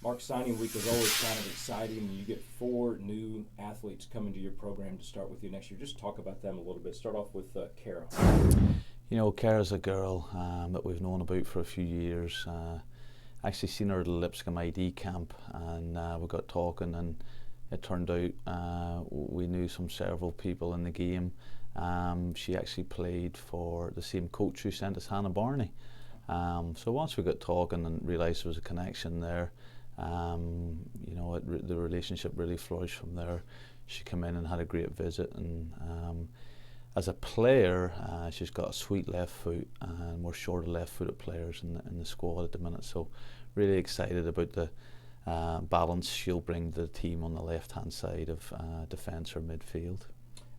Mark, signing week is always kind of exciting. You get 4 new athletes coming to your program to start with you next year. Just talk about them a little bit. Start off with Kara. You know, Kara's a girl that we've known about for a few years. Actually seen her at the Lipscomb ID camp, and we got talking, and it turned out we knew several people in the game. She actually played for the same coach who sent us Hannah Barney. So once we got talking and realised there was a connection there, you know, the relationship really flourished from there. She came in and had a great visit, and as a player, she's got a sweet left foot, and we're short of left-footed players in the squad at the minute. So really excited about the balance she'll bring to the team on the left-hand side of defence or midfield.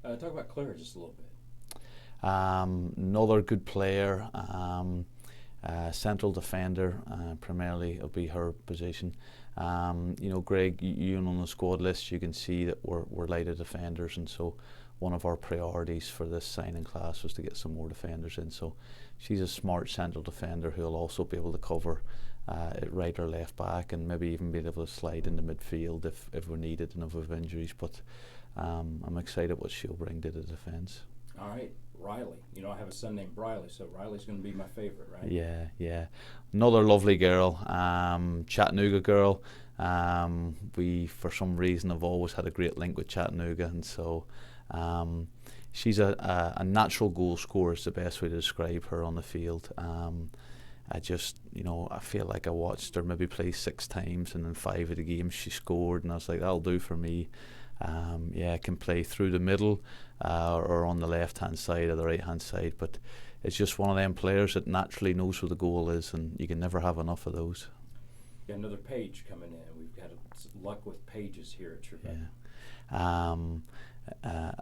Talk about Claire just a little bit. Another good player. Central defender, primarily will be her position. You know, Greg, you on the squad list, you can see that we're light of defenders, and so one of our priorities for this signing class was to get some more defenders in. So she's a smart central defender who will also be able to cover at right or left back, and maybe even be able to slide into midfield if we're needed and if we have injuries. But I'm excited what she'll bring to the defence. All right. Riley. You know, I have a son named Riley, so Riley's going to be my favorite, right? Yeah. Another lovely girl, Chattanooga girl. We, for some reason, have always had a great link with Chattanooga, and so she's a natural goal scorer is the best way to describe her on the field. I just, you know, I feel like I watched her maybe play 6 times, and in 5 of the games she scored, and I was like, that'll do for me. Can play through the middle or on the left hand side or the right hand side, but it's just one of them players that naturally knows where the goal is, and you can never have enough of those. Got another Page coming in. We've got luck with Pages here at Trevecca.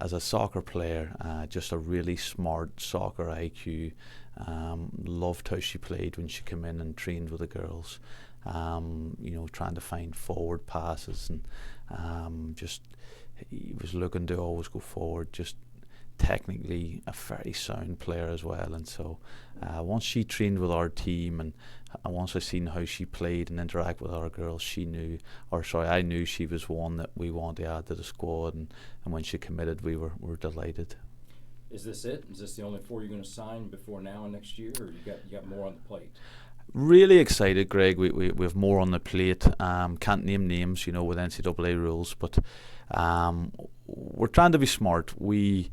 As a soccer player, just a really smart soccer IQ. Loved how she played when she came in and trained with the girls. You know, trying to find forward passes, and just he was looking to always go forward. Just technically a very sound player as well. And so once she trained with our team, and once I seen how she played and interact with our girls, I knew she was one that we wanted to add to the squad, and when she committed, we were delighted. Is this it? Is this the only 4 you're going to sign before now and next year, or you got more on the plate? Really excited, Greg. We have more on the plate. Can't name names, you know, with NCAA rules, but we're trying to be smart. We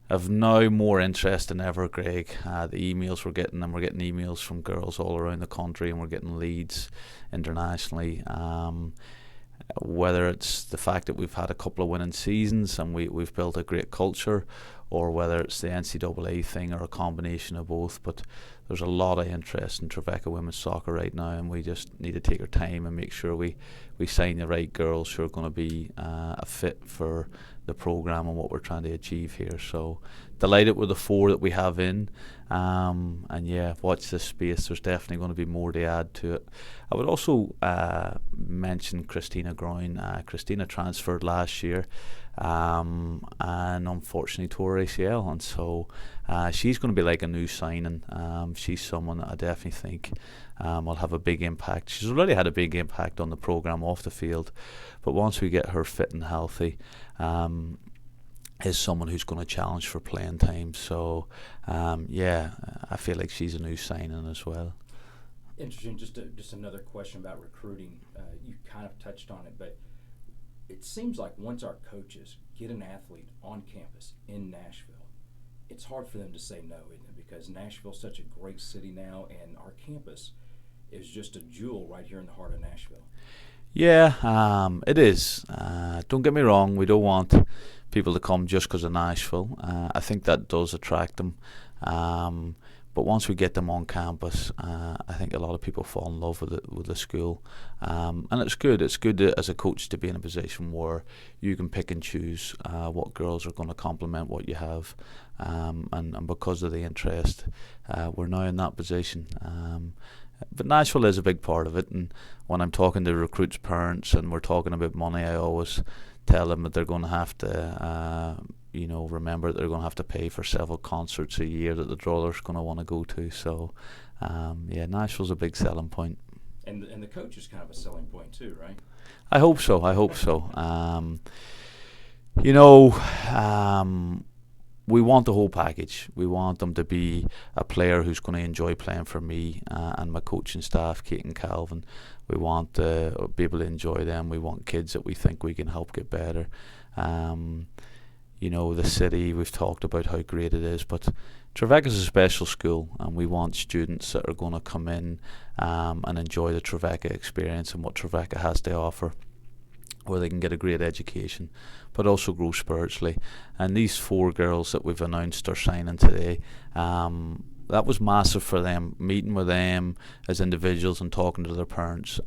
have now more interest than ever, Greg. The emails we're getting emails from girls all around the country, and we're getting leads internationally. Whether it's the fact that we've had a couple of winning seasons and we've built a great culture, or whether it's the NCAA thing, or a combination of both. But there's a lot of interest in Trevecca women's soccer right now, and we just need to take our time and make sure we sign the right girls who are going to be a fit for the program and what we're trying to achieve here. So delighted with the 4 that we have in, and yeah, watch this space. There's definitely going to be more to add to it. I would also mention Christina Groin. Christina transferred last year, and unfortunately tore ACL, and so she's going to be like a new signing. She's someone that I definitely think will have a big impact. She's already had a big impact on the program off the field, but once we get her fit and healthy, is someone who's going to challenge for playing time. So I feel like she's a new signing as well. Interesting. Just another question about recruiting. You kind of touched on it, but it seems like once our coaches get an athlete on campus in Nashville, it's hard for them to say no, isn't it? Because Nashville's such a great city now, and our campus is just a jewel right here in the heart of Nashville. Yeah, it is. Don't get me wrong, we don't want people to come just because of Nashville. I think that does attract them. But once we get them on campus, I think a lot of people fall in love with the school, and it's good. It's good as a coach to be in a position where you can pick and choose what girls are going to complement what you have, and because of the interest, we're now in that position. But Nashville is a big part of it, and when I'm talking to recruits' parents and we're talking about money, I always tell them that they're going to have to remember that they're going to have to pay for several concerts a year that the drawler's going to want to go to. So Nashville's a big selling point. And the coach is kind of a selling point too, right? I hope so. You know, we want the whole package. We want them to be a player who's going to enjoy playing for me and my coaching staff, Kate and Calvin. We want to be able to enjoy them. We want kids that we think we can help get better. You know, the city, we've talked about how great it is, but Trevecca is a special school, and we want students that are going to come in and enjoy the Trevecca experience and what Trevecca has to offer, where they can get a great education, but also grow spiritually. And these 4 girls that we've announced are signing today, that was massive for them, meeting with them as individuals and talking to their parents.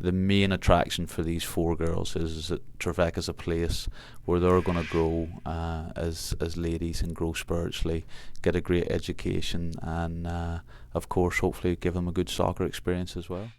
The main attraction for these 4 girls is that Trevecca is a place where they're going to grow as ladies and grow spiritually, get a great education, and of course hopefully give them a good soccer experience as well.